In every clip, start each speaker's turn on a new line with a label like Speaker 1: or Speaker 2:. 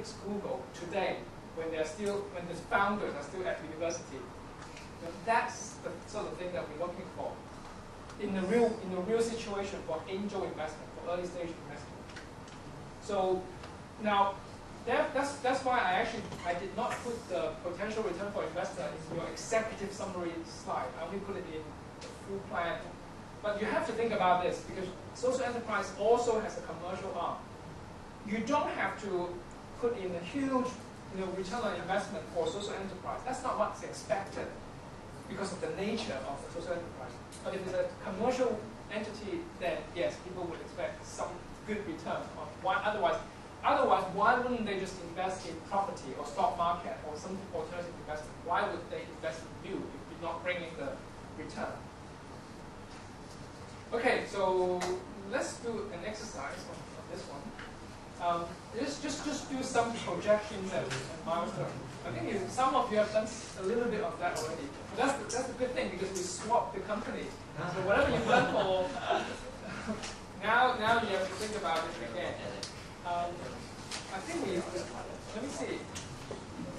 Speaker 1: takes Google today, when the founders are still at university, that's the sort of thing that we're looking for in the real situation for angel investment, for early stage investment. So now that's why I did not put the potential return for investor in your executive summary slide. I only put it in the full plan. But you have to think about this, because social enterprise also has a commercial arm. You don't have to put in a huge return on investment for social enterprise. That's not what's expected because of the nature of the social enterprise. But if it's a commercial entity, then yes, people would expect some good return. Otherwise, why wouldn't they just invest in property or stock market or some alternative investment? Why would they invest in you if you're not bringing the return? Okay, so let's do an exercise on this one. Just do some projections and milestones. I think some of you have done a little bit of that already. But that's a good thing, because we swapped the company. So whatever you've done for now you have to think about it again. I think let me see.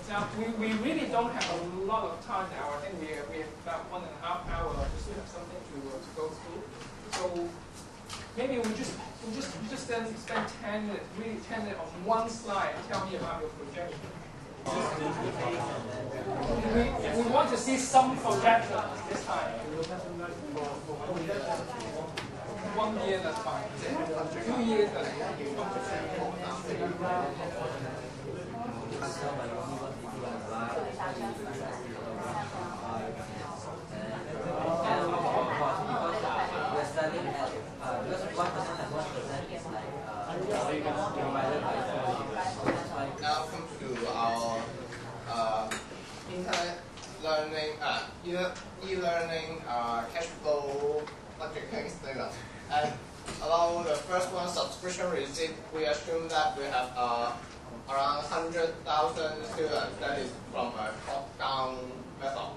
Speaker 1: Now we really don't have a lot of time now. I think we have about 1.5 hours just to have something to go through. So maybe we just spend 10 minutes, really 10 minutes on one slide and tell me about your projection. We want to see some projection this time. 1 year, that's fine. 2 years, that's
Speaker 2: Now come to our internet learning, e-learning cash flow budgeting statement. And along the first one, subscription receipt, we assume that we have around 100,000 students. That is from a top-down method.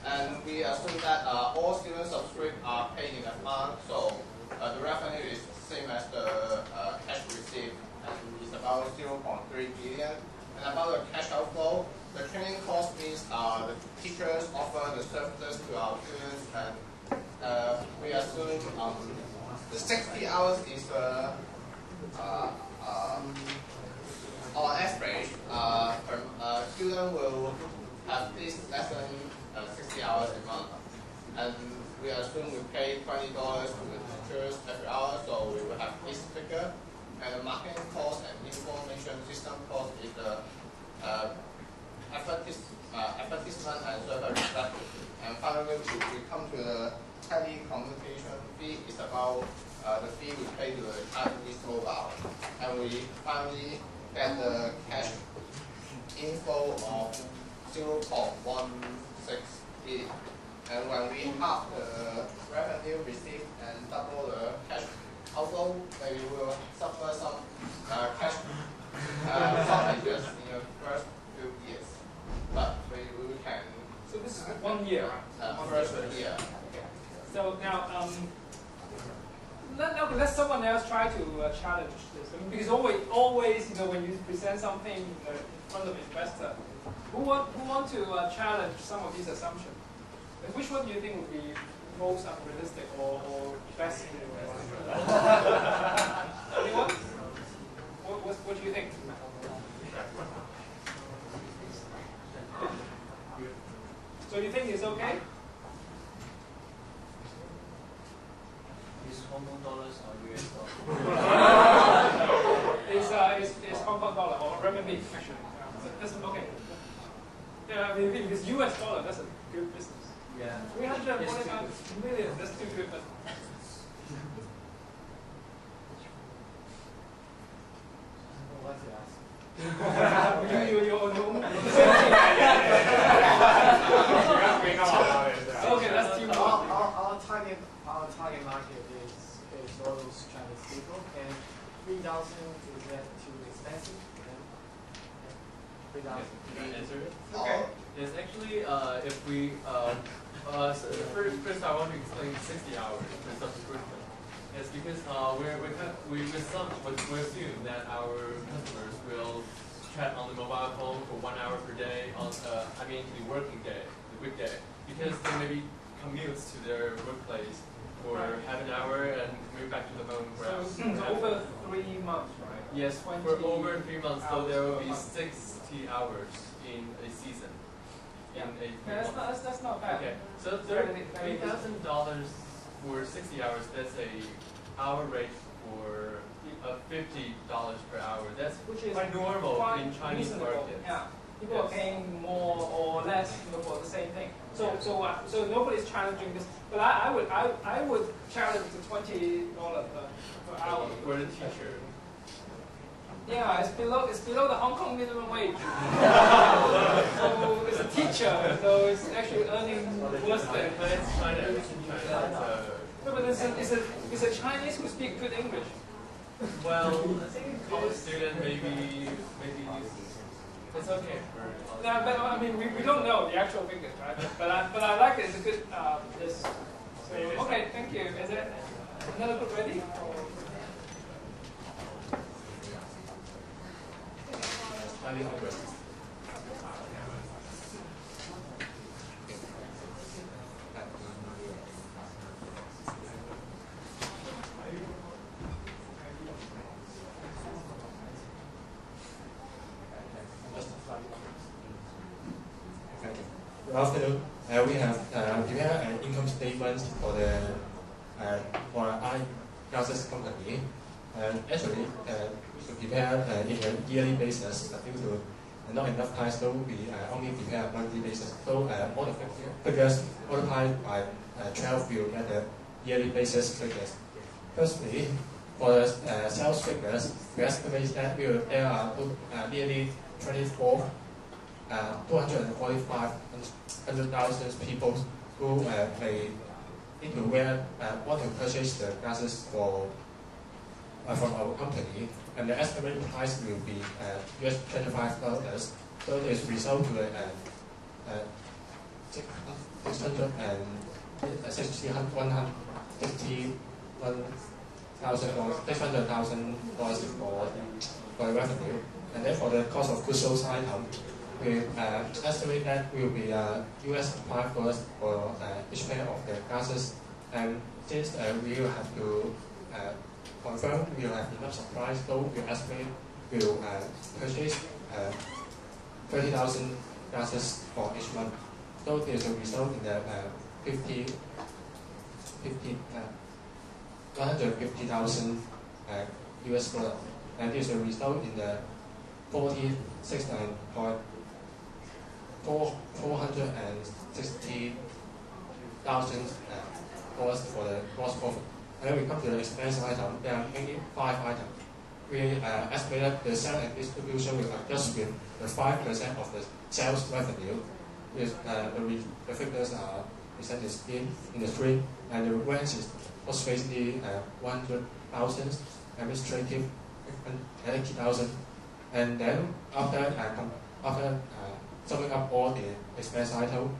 Speaker 2: And we assume that all student subscripts are paid in advance, so the revenue is the same as the cash receipt, and it's about 0.3 billion. And about the cash outflow, the training cost means the teachers offer the services to our students, and we assume the 60 hours is on average, student will have this lesson 60 hours a month. And we assume we pay $20 to the teachers every hour, so we will have this figure. And the marketing cost and information system cost is the advertisement and server respective. And finally, we come to the telecommunication fee. It's about the fee we pay to the Chinese mobile. And we finally get the cash inflow of 0.16 billion. And when we half the revenue received and double the cash outflow, maybe we will suffer some cash shortages in the first few years. But we can.
Speaker 1: So this is 1 year, right?
Speaker 2: First year.
Speaker 1: Okay. So now, let someone else try to challenge this. I mean, because always, when you present something in front of an investor, who want to challenge some of these assumptions? And which one do you think would be most unrealistic or best in the Anyone? What do you think? So you think it's okay?
Speaker 3: Is Hong Kong dollars or US dollars?
Speaker 1: It's Hong Kong dollar or renminbi actually. That's okay. Yeah, I mean, if it's US dollar, that's a good business.
Speaker 3: Yeah.
Speaker 1: 345 million, that's too good. But
Speaker 3: What's the ask?
Speaker 1: Okay, that's too much.
Speaker 4: Our target market is all those Chinese people, and 3,000 is that too expensive? 3,000.
Speaker 3: Can I answer it?
Speaker 2: Okay.
Speaker 3: Yes, actually, if we so first I want to explain 60 hours for subscription. It's because we assume that our customers will chat on the mobile phone for 1 hour per day on, I mean the working day, the weekday, because they maybe commutes to their workplace for half an hour and commute back to the home for
Speaker 1: So over 3 months, right?
Speaker 3: Yes, for over 3 months, so there will be 60 hours in a season.
Speaker 1: Yeah, that's not bad.
Speaker 3: Okay, so $3,000 for 60 hours, that's a hour rate for $50 per hour. That's
Speaker 1: which is
Speaker 3: quite normal
Speaker 1: quite
Speaker 3: in Chinese
Speaker 1: reasonable.
Speaker 3: markets.
Speaker 1: Yeah, people are paying more or less for the same thing. So nobody's challenging this, but I would challenge the $20 per hour
Speaker 3: For the teacher.
Speaker 1: Yeah, it's below the Hong Kong minimum wage. So it's a teacher, so it's actually earning worse than.
Speaker 3: But it's China. It's in China.
Speaker 1: No, but it's a Chinese who speak good English.
Speaker 3: Well, I think college student maybe it's okay for.
Speaker 1: Yeah, but I mean we don't know the actual figures, right? But I like it. It's a good this. So, okay, thank you. Is there another group ready?
Speaker 5: Good afternoon. We have prepared an income statement for the iGlasses company. Actually, we prepare in a yearly basis, but due to not enough time, so we only prepare a monthly basis. So all the figures multiplied by 12 will get the yearly basis figures. Firstly, for the sales figures, we estimate that there are nearly 245,000 people who may need to want to purchase the glasses from our company, and the estimated price will be US $25. So this result to $600,000 for revenue. And then for the cost of goods sold item, we estimate that will be US $5 for each pair of the glasses. And since we will have to confirm we will have enough supply, so we estimate we will purchase 30,000 glasses for each month. So this will result in the 150,000 US dollar, and this will result in the 460,000 dollars for the gross profit. And then we come to the expense item. There are mainly 5 items. We estimate that the sale and distribution will adjust with the 5% of the sales revenue. The figures are presented in the screen, and the range is approximately 100,000, administrative 80,000, and then after summing up all the expense items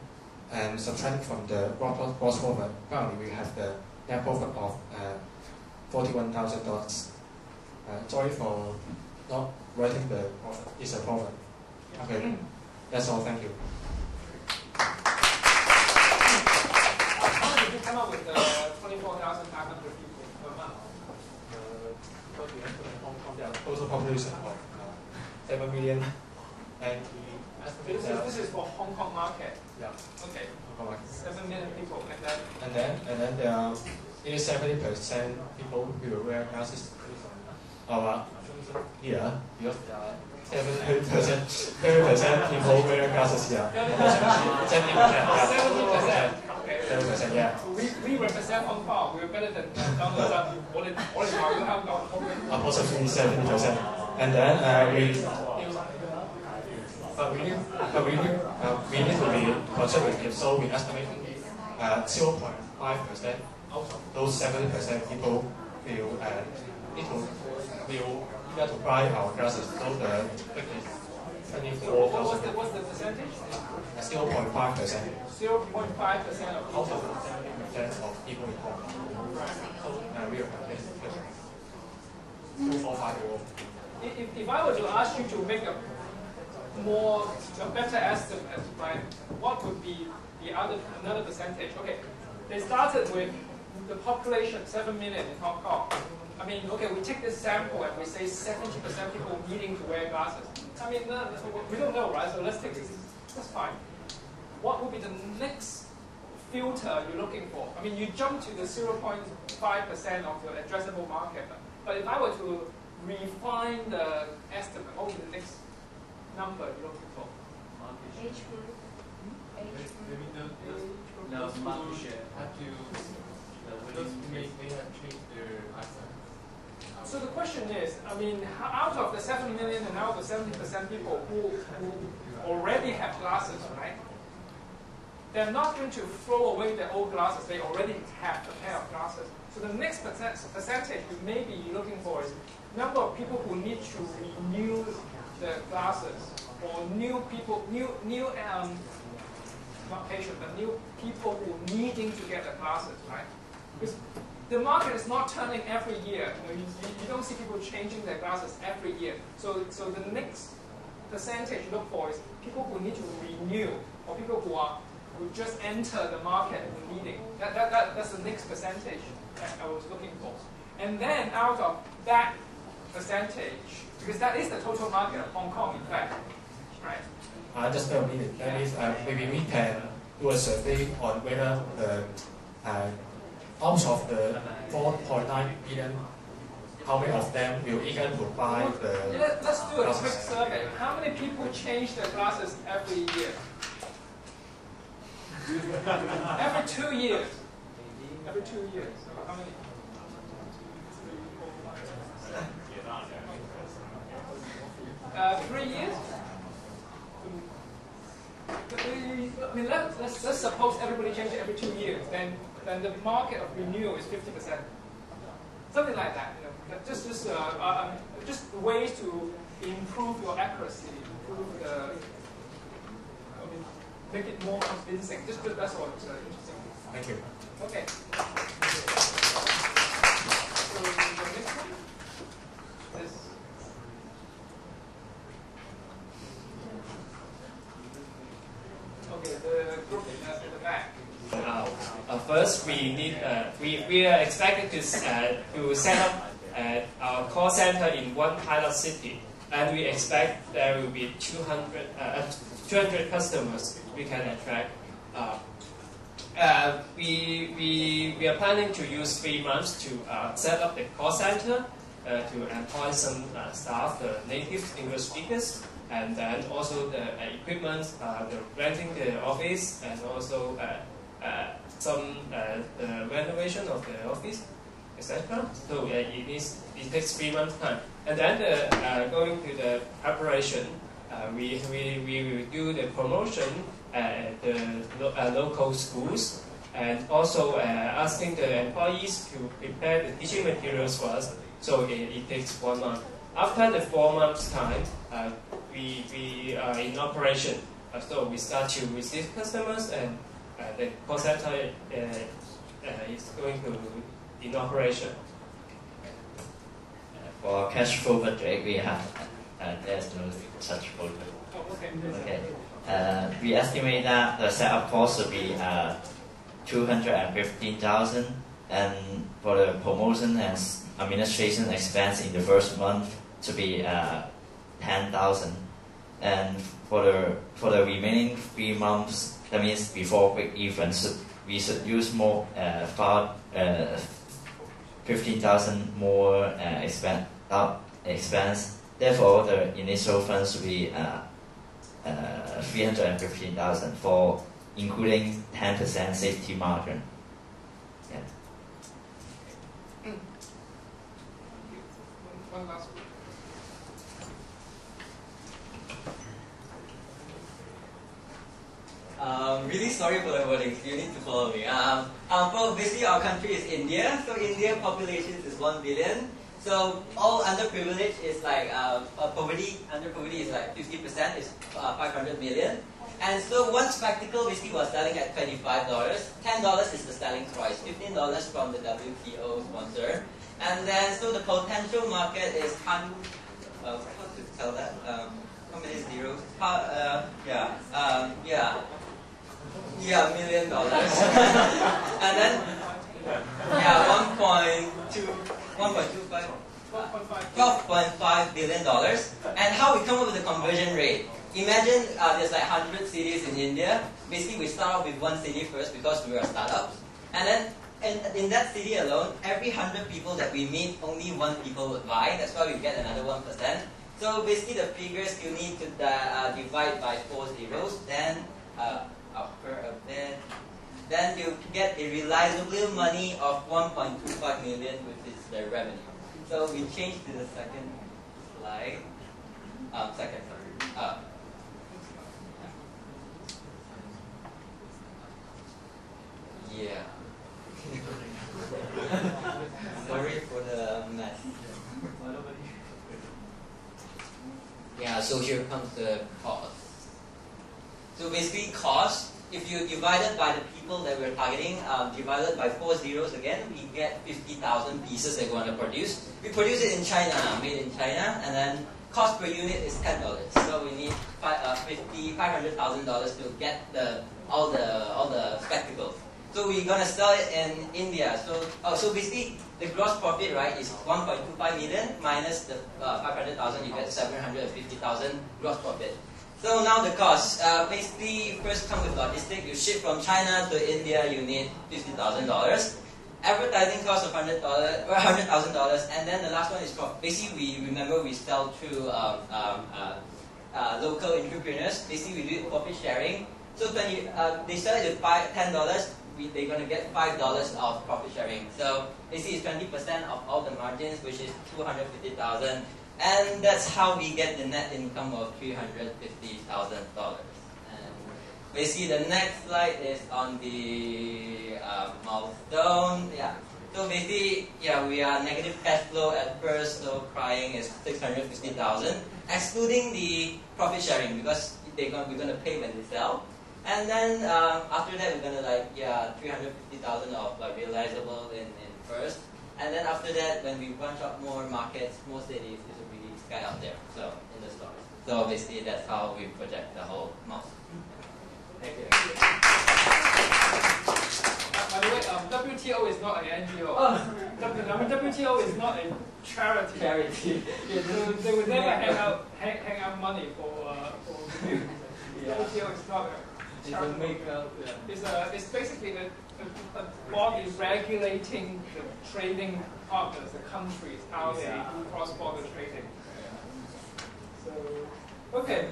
Speaker 5: and subtracting from the gross profit, currently we have the net profit of $41,000. Sorry for not writing the profit. It's a profit. Okay, that's all. Thank you.
Speaker 1: How did you come up with the 24,500 people per month?
Speaker 5: Hong Kong, there are total population of 7 million, and
Speaker 1: this is for Hong Kong market.
Speaker 5: Yeah.
Speaker 1: Okay.
Speaker 5: Hong Kong market.
Speaker 1: 7 million people,
Speaker 5: And then there are 70% people who will wear glasses. Here, because there are 70% people wear glasses here. 70%. 70%, yeah.
Speaker 1: We represent Hong Kong. We're better than Donald Trump.
Speaker 5: Approximately 70%. And then we need to be conservative, so we estimate 0.5% out of those 70% people will need to buy our glasses. So the figure is 24,000.
Speaker 1: What's the percentage?
Speaker 5: 0.5%.
Speaker 1: 0.5% of
Speaker 5: Out of 70% of people in Hong Kong. So we will have this figure. 245.
Speaker 1: If I were to ask you to make a a better estimate, right? What would be another percentage? Okay, they started with the population 7 million in Hong Kong. I mean, okay, we take this sample and we say 70% people needing to wear glasses. I mean, we don't know, right? So let's take this. That's fine. What would be the next filter you're looking for? I mean, you jump to the 0.5% of your addressable market. But if I were to refine the estimate, what would be the next number you're looking for?
Speaker 6: Age group.
Speaker 3: Maybe no market share. Have to, those may have changed their eyesight.
Speaker 1: So the question is, I mean, out of the 7 million and out of the 70% people who already have glasses, right? They're not going to throw away their old glasses. They already have a pair of glasses. So the next percentage you may be looking for is number of people who need to renew the glasses, or new people, not patient, but new people who are needing to get the glasses, right? Because the market is not turning every year. You don't see people changing their glasses every year. So the next percentage you look for is people who need to renew, or people who just enter the market and needing. That's the next percentage that I was looking for. And then out of that percentage, because that is the total market of Hong Kong, in fact, right?
Speaker 5: Just a minute. That means maybe we can do a survey on whether out of the 4.9 billion, how many of them will even to buy the
Speaker 1: Let's do a
Speaker 5: glasses?
Speaker 1: quick survey. How many people change their glasses every year? Every 2 years. Every 2 years. So how many? 3 years? I mean, let's suppose everybody changes every 2 years. Then the market of renewal is 50%. Something like that. Just ways to improve your accuracy, improve the. Make it more convincing. That's all. It's interesting.
Speaker 5: Thank you.
Speaker 1: Okay. So the next one is. Okay, the group in the back.
Speaker 7: First, we need we are expected to set up our call center in one pilot city, and we expect there will be 200 customers we can attract. We are planning to use 3 months to set up the call center, to employ some staff, the native English speakers, and then also the equipment, the renting the office, and also some renovation of the office, etc. So it takes 3 months time. And then going to the preparation, we will do the promotion at the local schools, and also asking the employees to prepare the teaching materials for us. So it takes 1 month. After the 4 months time, we are in operation. So we start to receive customers, and the call center is going to in operation.
Speaker 8: For cash flow budget, we have there's no such budget.
Speaker 1: Oh, okay.
Speaker 8: Okay. We estimate that the setup cost will be 215,000, and for the promotion and administration expense in the first month to be 10,000, and for the remaining 3 months, that means before break even, we should use more 15,000 more expense. Therefore, the initial funds will be 315,000 for including 10% safety margin. Yeah.
Speaker 1: One last one.
Speaker 9: Really sorry for the wording, you need to follow me. Well, basically our country is India, so Indian population is 1 billion. So all underprivileged is like, under poverty is like 50%, is 500 million. And so one spectacle basically was selling at $25. $10 is the selling price, $15 from the WTO sponsor. And then, so the potential market is, how to tell that? How many zeros? $1 million. And then, yeah, 12.5 billion dollars. And how we come up with the conversion rate? Imagine there's like 100 cities in India. Basically, we start off with one city first because we are startups. And then in that city alone, every 100 people that we meet, only 1 people would buy. That's why we get another 1%. So basically, the figures you need to divide by 4 zeros. Then upper a bit. Then you get a realizable money of 1.25 million, which is the revenue. So we change to the second slide. Yeah. Sorry for the mess. Yeah, so here comes the cost. So basically cost, if you divide it by the people that we're targeting, divided by 4 zeros again, we get 50,000 pieces that we want to produce. We produce it in China, made in China, and then cost per unit is $10. So we need $500,000 to get all the spectacles. So we're gonna sell it in India. So basically the gross profit, right, is 1.25 million minus the 500,000. You get 750,000 gross profit. So now the cost. Basically, first come with logistics. You ship from China to India, you need $50,000. Advertising cost of $100,000, and then the last one is profit. Basically, we sell to local entrepreneurs. Basically, we do profit sharing. So when they sell it at $10, they're gonna get $5 of profit sharing. So basically, it's 20% of all the margins, which is $250,000, and that's how we get the net income of $350,000. Basically, the next slide is on the milestone. Yeah. So basically, yeah, we are negative cash flow at first. So crying is 650,000, excluding the profit sharing because we're gonna pay when they sell. And then after that, we're gonna 350,000 of realizable in first. And then after that, when we bunch up more markets, more cities, it will be sky out there. So in the stores. So basically, that's how we project the whole model. Thank you.
Speaker 1: By the way, WTO is not an NGO. WTO is not a charity. They would never hang out money for WTO is not a charity. It's basically a body regulating the trading partners, the countries, how they do cross-border trading. So, okay.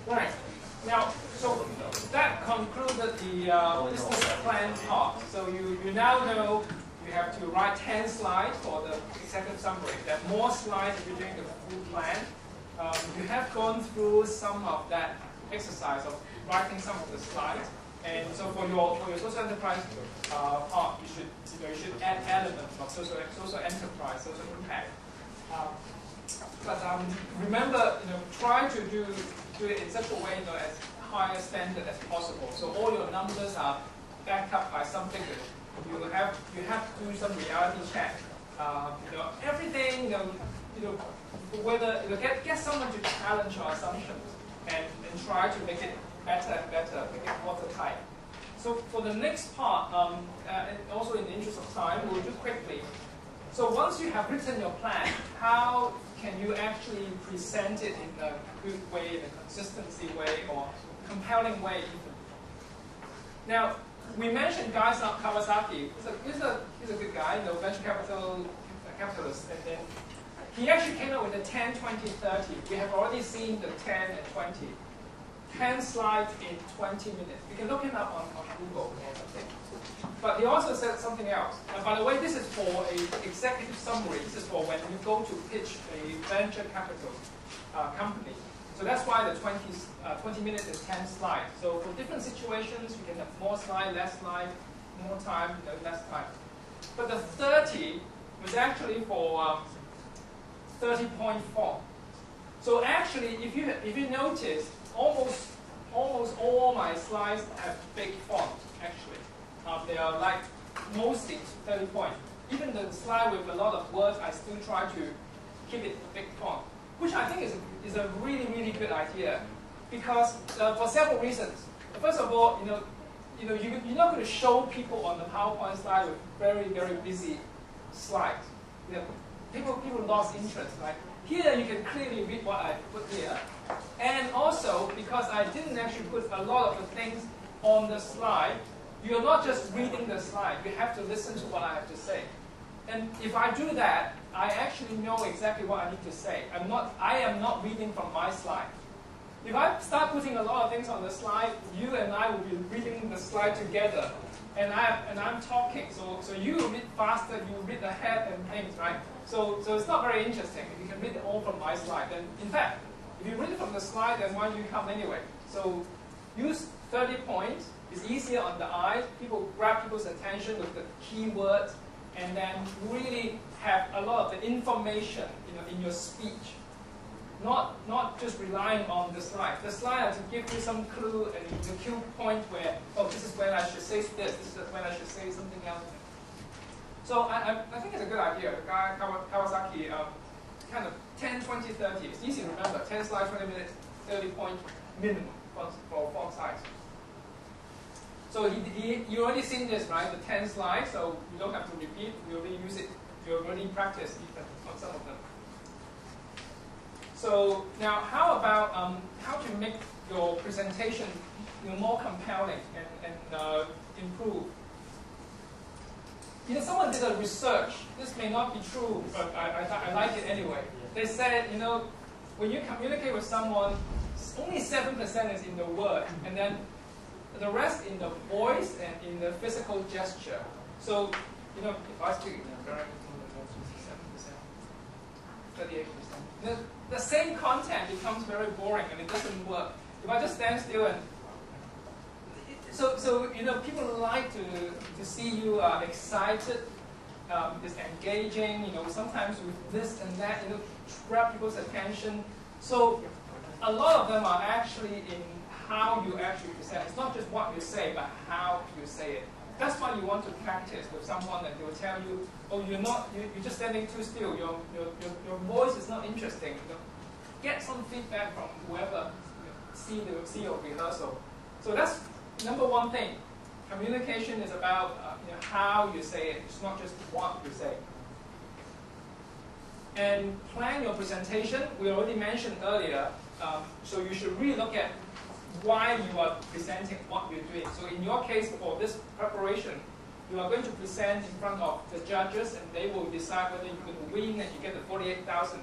Speaker 1: Right. Now, so that concluded the business plan part. So you now know you have to write 10 slides for the executive summary. There are more slides if you're doing the full plan. You have gone through some of that exercise of writing some of the slides. And so for your social enterprise part, you should add elements of social enterprise, social impact. But remember, try to do it in such a way, as high a standard as possible. So all your numbers are backed up by something that you have to do some reality check. Everything, whether get someone to challenge your assumptions and try to make it better and better, make it watertight. So for the next part, and also in the interest of time, we'll do quickly. So once you have written your plan, how can you actually present it in a good way, in a consistency way, or compelling way even? Now, we mentioned Guy Kawasaki. He's a good guy, venture capitalist, and then he actually came up with the 10, 20, 30. We have already seen the 10 and 20. 10 slides in 20 minutes. You can look him up on Google or something. But he also said something else. And by the way, this is for an executive summary. This is for when you go to pitch a venture capital company. So that's why the 20 minutes is 10 slides. So for different situations, you can have more slides, less slides, more time, less time. But the 30 was actually for 30-point font. So actually, if you notice, almost all my slides have big font, actually. they are like mostly 30 points. Even the slide with a lot of words, I still try to keep it big font, which I think is a really, really good idea, because for several reasons. First of all, you're not going to show people on the PowerPoint slide with very, very busy slides. People lost interest. Like here, you can clearly read what I put here, and also because I didn't actually put a lot of the things on the slide, you're not just reading the slide. You have to listen to what I have to say. And if I do that, I actually know exactly what I need to say. I am not reading from my slide. If I start putting a lot of things on the slide, you and I will be reading the slide together. And I'm talking, so you read faster, you read ahead and things, right? So it's not very interesting. If you can read it all from my slide, then in fact, if you read it from the slide, then why do you come anyway? So use 30 points. It's easier on the eyes. People grab people's attention with the keywords, and then really have a lot of the information, in your speech. Not just relying on the slide. The slide has to give you some clue and the cue point where, oh, this is when I should say this is when I should say something else. So I think it's a good idea. The guy, Kawasaki, kind of 10, 20, 30. It's easy to remember. 10 slides, 20 minutes, 30 point minimum for font size. So you already seen this, right? The 10 slides, so you don't have to repeat. You already use it. You already practiced even on some of them. So now, how about how to make your presentation more compelling and improve? Someone did a research. This may not be true, but I like it anyway. They said, when you communicate with someone, only 7% is in the word, and then the rest in the voice and in the physical gesture. So, if I speak in a very 7%, 38%. The same content becomes very boring and it doesn't work. If I just stand still and so people like to see you excited, is engaging. Sometimes with this and that, grab people's attention. So a lot of them are actually in how you actually present. It's not just what you say, but how you say it. That's why you want to practice with someone, and they will tell you, oh, you're just standing too still. Your voice is not interesting. Get some feedback from whoever see your rehearsal. So that's number one thing. Communication is about how you say it. It's not just what you say. And plan your presentation. We already mentioned earlier. So you should really look at why you are presenting what you're doing. So in your case, for this preparation, you are going to present in front of the judges, and they will decide whether you're going to win and you get the $48,000.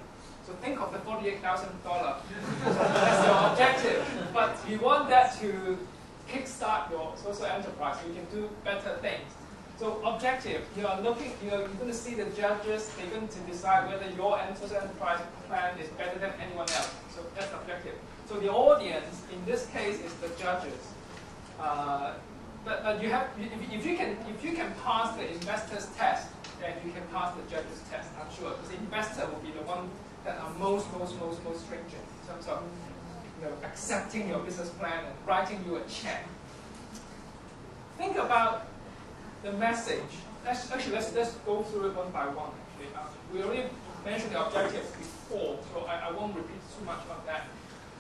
Speaker 1: So think of the $48,000 as your objective. But you want that to kickstart your social enterprise so you can do better things. So objective, you're going to see the judges, they're going to decide whether your social enterprise plan is better than anyone else. So that's objective. So the audience, in this case, is the judges. But you have, if you can pass the investor's test, then you can pass the judge's test, I'm sure. Because the investor will be the one that are most stringent in terms of accepting your business plan and writing you a check. Think about the message. Let's go through it one by one. Actually, we already mentioned the objectives before, so I won't repeat too much about that.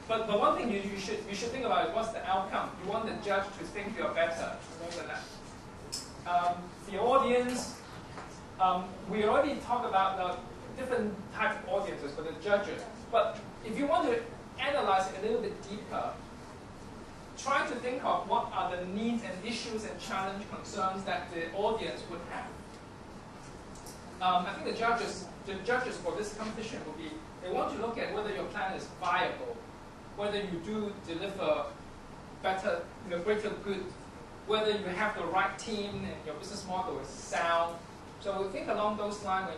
Speaker 1: But one thing you should think about is what's the outcome. You want the judge to think you're better. Remember that. The audience. We already talked about the different types of audiences for the judges. But if you want to analyze it a little bit deeper, try to think of what are the needs and issues and challenge concerns that the audience would have. I think the judges for this competition will be, they want to look at whether your plan is viable, whether you do deliver better, greater good, whether you have the right team and your business model is sound. So think along those lines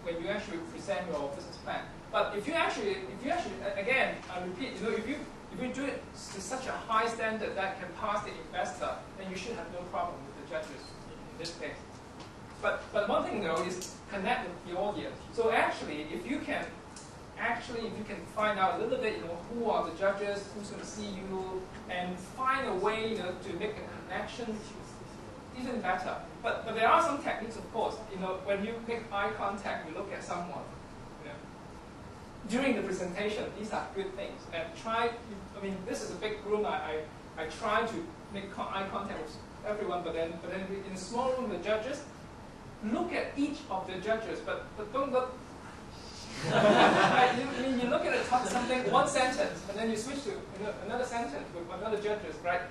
Speaker 1: when you actually present your business plan. But if you actually, again, I repeat, if you do it to such a high standard that can pass the investor, then you should have no problem with the judges in this case. But one thing though is connect with the audience. So actually, if you can find out a little bit, who are the judges, who's going to see you, and find a way, to make a connection. Even even better. But there are some techniques, of course. When you make eye contact, you look at someone. During the presentation, these are good things. And this is a big room. I try to make eye contact with everyone, but then in a small room, the judges, look at each of the judges, but don't look. You look at one sentence, and then you switch to another sentence with another judges, right?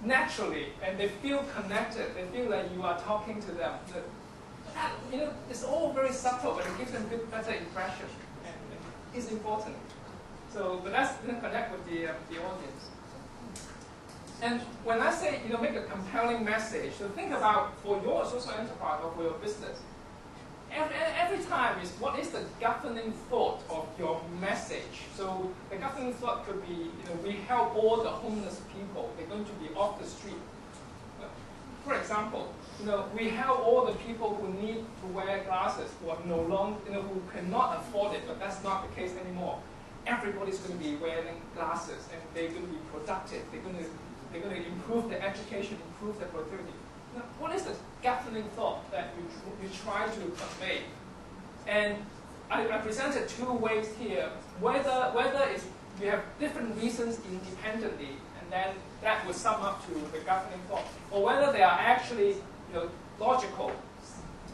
Speaker 1: Naturally, and they feel connected. They feel like you are talking to them. It's all very subtle, but it gives them better impression. Is important. But that's connect with the audience. And when I say make a compelling message, so think about for your social enterprise or for your business. Every time is what is the governing thought of your message? So the governing thought could be we help all the homeless people. They're going to be off the street. For example, we help all the people who need to wear glasses, who are no longer, who cannot afford it, but that's not the case anymore. Everybody's going to be wearing glasses, and they're going to be productive. They're going to improve their education, improve their productivity. What is the governing thought that you try to convey? And I presented two ways here. Whether it's you have different reasons independently, and then that would sum up to the governing thought, or whether they are actually logical.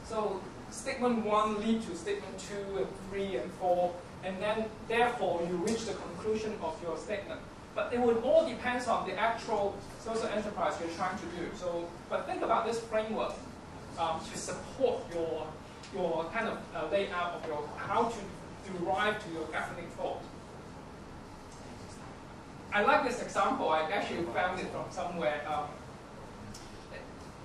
Speaker 1: So statement 1 lead to statement 2 and 3 and 4, and then therefore you reach the conclusion of your statement. But it would all depend on the actual social enterprise you're trying to do. But think about this framework to support your kind of layout of how to derive to your governing thought. I like this example. I actually found it from somewhere.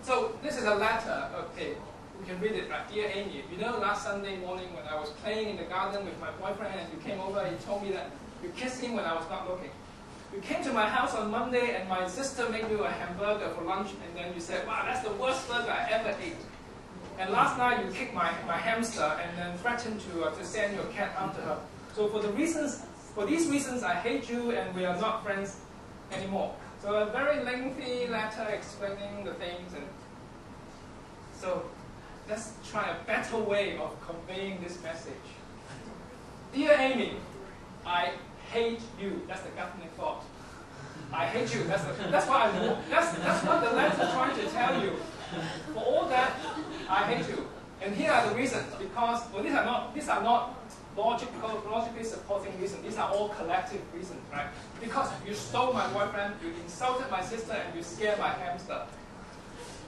Speaker 1: So this is a letter. Okay, we can read it. Right? Dear Amy, last Sunday morning when I was playing in the garden with my boyfriend and you came over, you told me that you kissed him when I was not looking. You came to my house on Monday and my sister made you a hamburger for lunch, and then you said, wow, that's the worst burger I ever ate. And last night you kicked my hamster and then threatened to send your cat after her. So for these reasons, I hate you and we are not friends anymore. So a very lengthy letter explaining the things. And so let's try a better way of conveying this message. Dear Amy, I hate you. That's the governing thought. I hate you. That's what the letter trying to tell you. For all that, I hate you. And here are the reasons. Because these are not logically supporting reasons. These are all collective reasons, right? Because you stole my boyfriend, you insulted my sister, and you scared my hamster.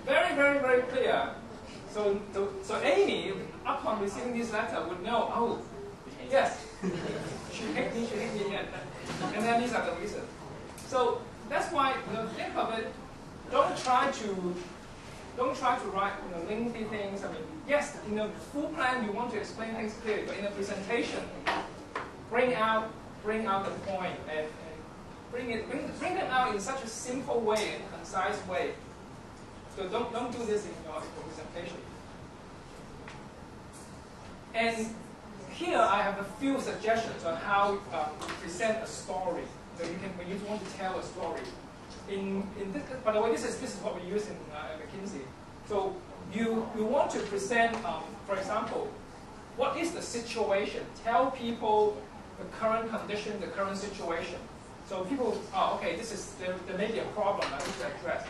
Speaker 1: Very, very, very clear. So Amy, upon receiving this letter, would know, oh, yes, she hates me, and then these are the reasons. So that's why, think of it. Don't try to write lengthy things. Yes, in a full plan you want to explain things clearly, but in a presentation, bring out the point and bring them out in such a simple way and concise way. So don't do this in your presentation. And here I have a few suggestions on how to present a story. So when you want to tell a story. By the way, this is what we use in McKinsey. So you want to present, for example, what is the situation? Tell people the current condition, the current situation. So people, okay, there may be a problem I need to address.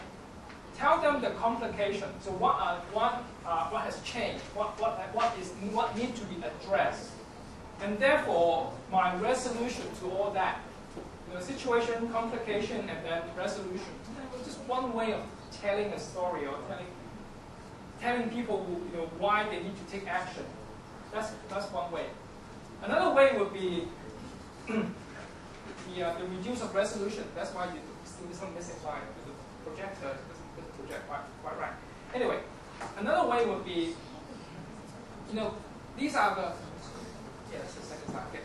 Speaker 1: Tell them the complication. So what has changed? What needs to be addressed? And therefore, my resolution to all that. Situation, complication, and then resolution. Just one way of telling a story or telling people why they need to take action. That's one way. Another way would be the reduce of resolution. That's why you see some missing line. The projector doesn't project quite right. Anyway, another way would be these are the that's the second slide. Okay.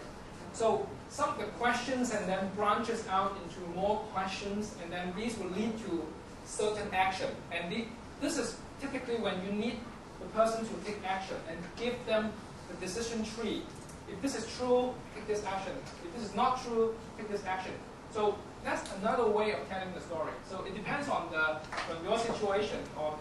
Speaker 1: So some of the questions and then branches out into more questions, and then these will lead to certain action. And this is typically when you need the person to take action and give them the decision tree. If this is true, take this action. If this is not true, take this action. So that's another way of telling the story. So it depends on your situation or